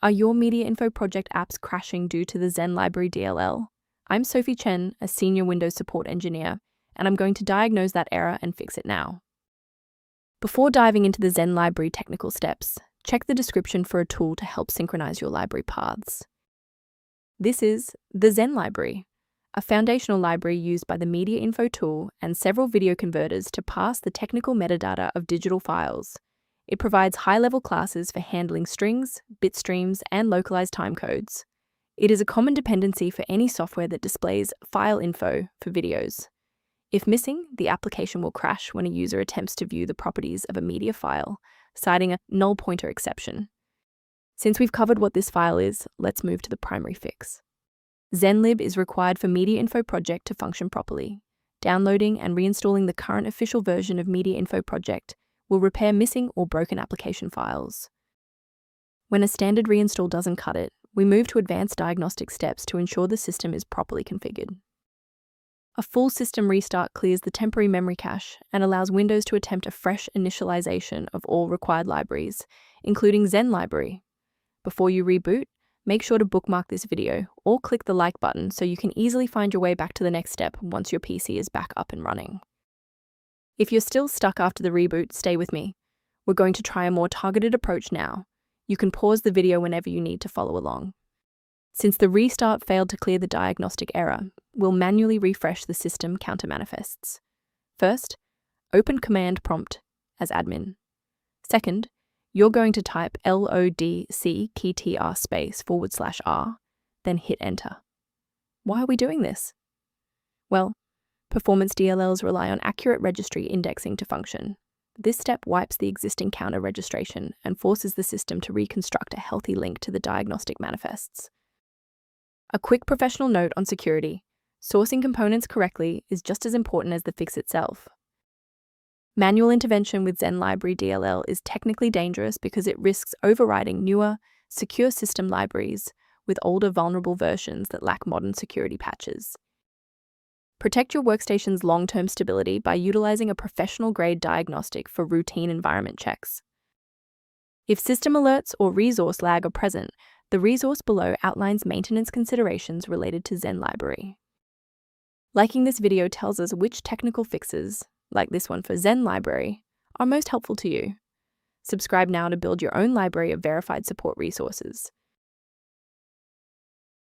Are your MediaInfo Project apps crashing due to the Zenlib.dll DLL? I'm Sophie Chen, a senior Windows support engineer, and I'm going to diagnose that error and fix it now. Before diving into the Zen library technical steps, check the description for a tool to help synchronize your library paths. This is the Zen library, a foundational library used by the MediaInfo tool and several video converters to parse the technical metadata of digital files. It provides high-level classes for handling strings, bitstreams, and localized timecodes. It is a common dependency for any software that displays file info for videos. If missing, the application will crash when a user attempts to view the properties of a media file, citing a null pointer exception. Since we've covered what this file is, let's move to the primary fix. Zenlib is required for MediaInfo Project to function properly. Downloading and reinstalling the current official version of MediaInfo Project will repair missing or broken application files. When a standard reinstall doesn't cut it, we move to advanced diagnostic steps to ensure the system is properly configured. A full system restart clears the temporary memory cache and allows Windows to attempt a fresh initialization of all required libraries, including Zen library. Before you reboot, make sure to bookmark this video or click the like button so you can easily find your way back to the next step once your PC is back up and running. If you're still stuck after the reboot, stay with me. We're going to try a more targeted approach now. You can pause the video whenever you need to follow along. Since the restart failed to clear the diagnostic error, we'll manually refresh the system counter manifests. First, open command prompt as admin. Second, you're going to type locktr/r, then hit enter. Why are we doing this? Well, performance DLLs rely on accurate registry indexing to function. This step wipes the existing counter registration and forces the system to reconstruct a healthy link to the diagnostic manifests. A quick professional note on security: sourcing components correctly is just as important as the fix itself. Manual intervention with Zenlib.dll DLL is technically dangerous because it risks overriding newer, secure system libraries with older vulnerable versions that lack modern security patches. Protect your workstation's long-term stability by utilizing a professional-grade diagnostic for routine environment checks. If system alerts or resource lag are present, the resource below outlines maintenance considerations related to Zen library. Liking this video tells us which technical fixes, like this one for Zen library, are most helpful to you. Subscribe now to build your own library of verified support resources.